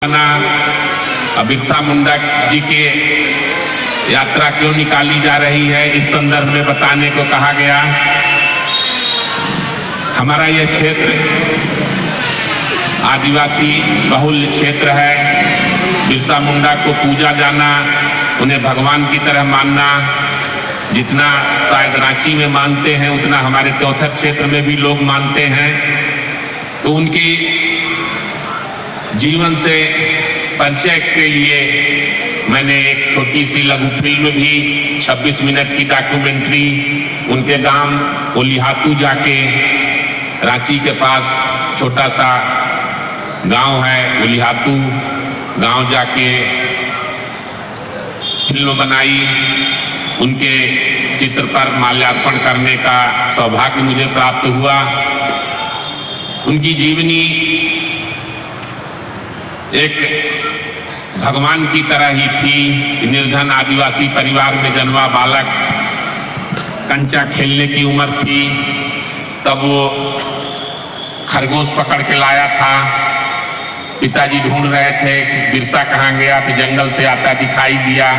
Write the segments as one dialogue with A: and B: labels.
A: बिरसा मुंडा जी के यात्रा क्यों निकाली जा रही है, इस संदर्भ में बताने को कहा गया। हमारा यह क्षेत्र आदिवासी बहुल क्षेत्र है। बिरसा मुंडा को पूजा जाना, उन्हें भगवान की तरह मानना, जितना शायद रांची में मानते हैं उतना हमारे चौथर क्षेत्र में भी लोग मानते हैं। तो उनकी जीवन से परिचय के लिए मैंने एक छोटी सी लघु फिल्म भी 26 मिनट की डॉक्यूमेंट्री उनके गांव ओलिहातू जाके, रांची के पास छोटा सा गांव है ओलिहातू, गांव जाके फिल्म बनाई। उनके चित्र पर माल्यार्पण करने का सौभाग्य मुझे प्राप्त हुआ। उनकी जीवनी एक भगवान की तरह ही थी। निर्धन आदिवासी परिवार में जन्मा बालक, कंचा खेलने की उम्र थी तब वो खरगोश पकड़ के लाया था। पिताजी ढूंढ रहे थे कि बिरसा कहाँ गया, तो जंगल से आता दिखाई दिया।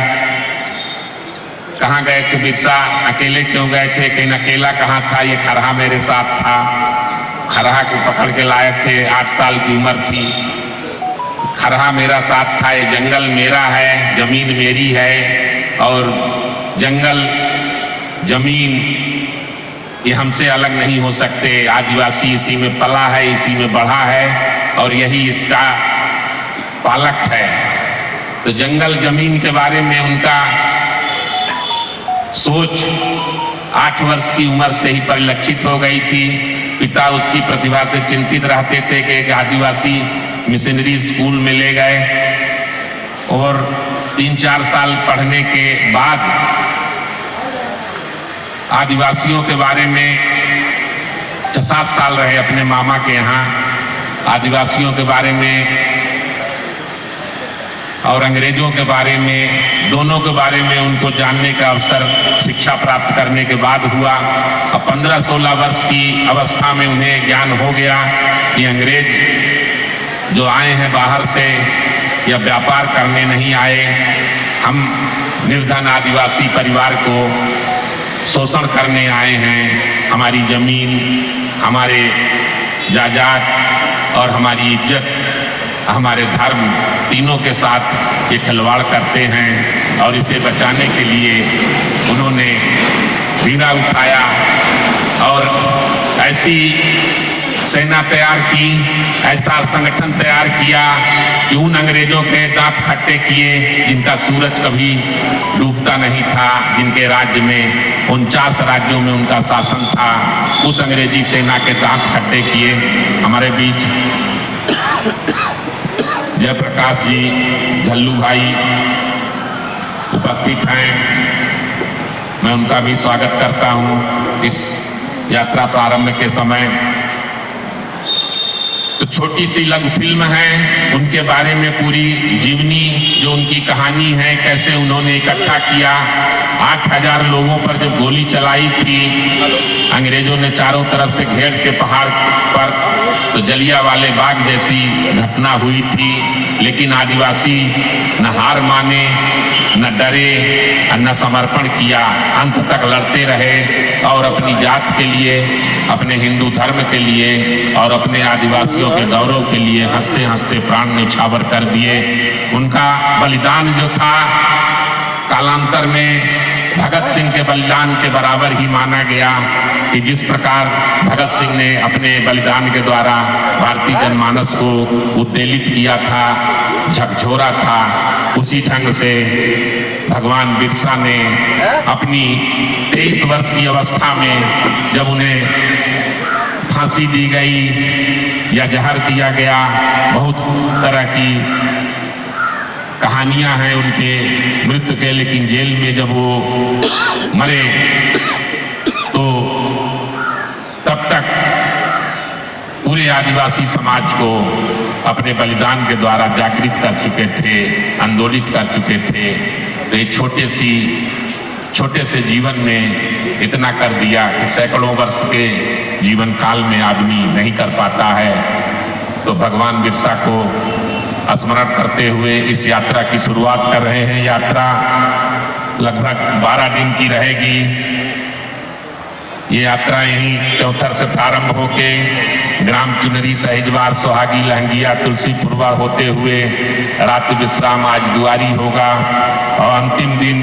A: कहाँ गए थे बिरसा, अकेले क्यों गए थे, कहीं अकेला कहाँ था, ये खरहा मेरे साथ था। खरहा को पकड़ के लाए थे, 8 साल की उम्र थी। खरहा मेरा साथ था, ये जंगल मेरा है, जमीन मेरी है और जंगल जमीन ये हमसे अलग नहीं हो सकते। आदिवासी इसी में पला है, इसी में बढ़ा है और यही इसका पालक है। तो जंगल जमीन के बारे में उनका सोच 8 वर्ष की उम्र से ही परिलक्षित हो गई थी। पिता उसकी प्रतिभा से चिंतित रहते थे कि एक आदिवासी मिशनरी स्कूल में ले गए और 3-4 साल पढ़ने के बाद आदिवासियों के बारे में 6-7 साल रहे अपने मामा के यहाँ। आदिवासियों के बारे में और अंग्रेजों के बारे में, दोनों के बारे में उनको जानने का अवसर शिक्षा प्राप्त करने के बाद हुआ। अब 15-16 वर्ष की अवस्था में उन्हें ज्ञान हो गया कि अंग्रेज जो आए हैं बाहर से या व्यापार करने नहीं आए, हम निर्धन आदिवासी परिवार को शोषण करने आए हैं। हमारी जमीन, हमारे जायदाद और हमारी इज्जत, हमारे धर्म, तीनों के साथ ये खिलवाड़ करते हैं और इसे बचाने के लिए उन्होंने बीड़ा उठाया और ऐसी सेना तैयार की, ऐसा संगठन तैयार किया कि उन अंग्रेजों के दांत खट्टे किए जिनका सूरज कभी डूबता नहीं था, जिनके राज्य में 49 राज्यों में उनका शासन था। उस अंग्रेजी सेना के दांत खट्टे किए। हमारे बीच जयप्रकाश जी, झल्लू भाई उपस्थित हैं, मैं उनका भी स्वागत करता हूं इस यात्रा प्रारंभ के समय। तो छोटी सी लघु फिल्म है, उनके बारे में पूरी जीवनी जो उनकी कहानी है, कैसे उन्होंने इकट्ठा किया। 8000 लोगों पर जब गोली चलाई थी अंग्रेजों ने चारों तरफ से घेर के पहाड़ पर, तो जलियांवाले बाग जैसी घटना हुई थी। लेकिन आदिवासी न हार माने, न डरे और न समर्पण किया, अंत तक लड़ते रहे और अपनी जात के लिए, अपने हिंदू धर्म के लिए और अपने आदिवासियों के गौरव के लिए हंसते हंसते प्राण न्यौछावर कर दिए। उनका बलिदान जो था कालांतर में भगत सिंह के बलिदान के बराबर ही माना गया कि जिस प्रकार भगत सिंह ने अपने बलिदान के द्वारा भारतीय जनमानस को उद्वेलित किया था, झकझोरा था, उसी ढंग से भगवान बिरसा ने अपनी 23 वर्ष की अवस्था में जब उन्हें फांसी दी गई या जहर दिया गया, बहुत तरह की कहानियां हैं उनके मृत्यु के, लेकिन जेल में जब वो मरे तो तब तक पूरे आदिवासी समाज को अपने बलिदान के द्वारा जागृत कर चुके थे, आंदोलित कर चुके थे। तो ये छोटे से जीवन में इतना कर दिया कि सैकड़ों वर्ष के जीवन काल में आदमी नहीं कर पाता है। तो भगवान बिरसा को स्मरण करते हुए इस यात्रा की शुरुआत कर रहे हैं। यात्रा लगभग 12 दिन की रहेगी। ये यात्रा यहीं चौथर से प्रारंभ होके ग्राम चुनरी, सहेजवार, सोहागी, लहंगिया, तुलसीपुरवा होते हुए रात्रि विश्राम आज दुआरी होगा और अंतिम दिन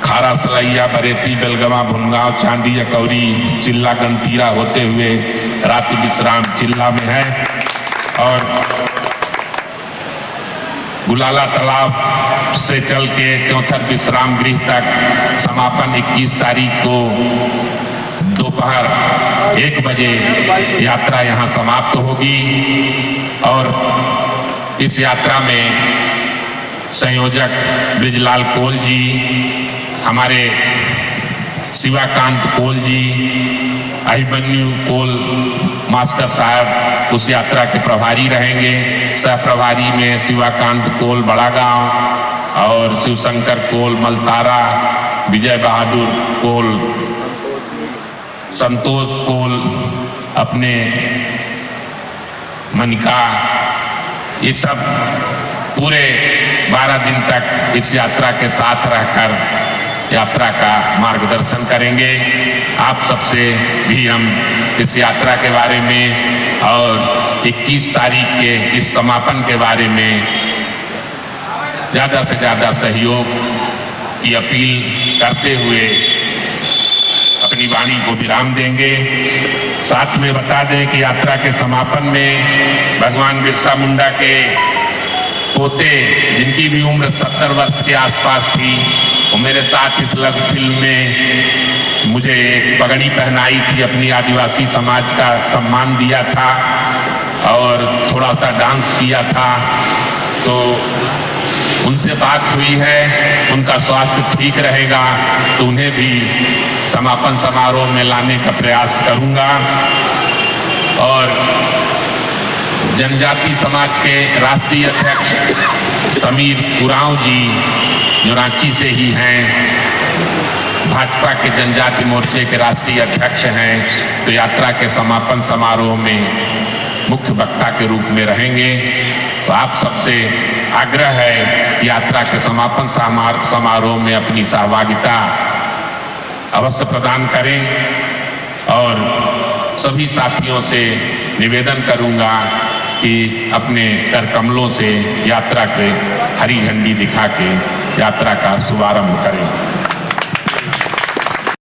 A: खारा, सलैया, बरेती, बेलगवा, भुनगांव, चांदी, अकौरी, चिल्ला, गंतीरा होते हुए रात्रि विश्राम चिल्ला में है और गुलाला तालाब से चल के चौथर विश्राम गृह तक समापन 21 तारीख को दोपहर 1 बजे यात्रा यहाँ समाप्त होगी। और इस यात्रा में संयोजक ब्रिजलाल कोल जी, हमारे शिवाकांत कोल जी, अभिमन्यु कोल मास्टर साहब उस यात्रा के प्रभारी रहेंगे। सह प्रभारी में शिवाकांत कोल बड़ा गांव और शिवशंकर कोल मलतारा, विजय बहादुर कोल, संतोष कोल अपने मनिका, ये सब पूरे 12 दिन तक इस यात्रा के साथ रहकर यात्रा का मार्गदर्शन करेंगे। आप सबसे भी हम इस यात्रा के बारे में और 21 तारीख के इस समापन के बारे में ज़्यादा से ज़्यादा सहयोग की अपील करते हुए अपनी वाणी को विराम देंगे। साथ में बता दें कि यात्रा के समापन में भगवान बिरसा मुंडा के पोते, जिनकी भी उम्र 70 वर्ष के आसपास थी, वो मेरे साथ इस लघु फिल्म में मुझे एक पगड़ी पहनाई थी, अपनी आदिवासी समाज का सम्मान दिया था और थोड़ा सा डांस किया था। तो उनसे बात हुई है, उनका स्वास्थ्य ठीक रहेगा तो उन्हें भी समापन समारोह में लाने का प्रयास करूंगा। और जनजाति समाज के राष्ट्रीय अध्यक्ष समीर उरांव जी, जो रांची से ही हैं, भाजपा के जनजाति मोर्चे के राष्ट्रीय अध्यक्ष हैं, तो यात्रा के समापन समारोह में मुख्य वक्ता के रूप में रहेंगे। तो आप सबसे आग्रह है कि यात्रा के समापन समारोह में अपनी सहभागिता अवश्य प्रदान करें और सभी साथियों से निवेदन करूंगा कि अपने कर कमलों से यात्रा के हरी झंडी दिखा के यात्रा का शुभारंभ करें।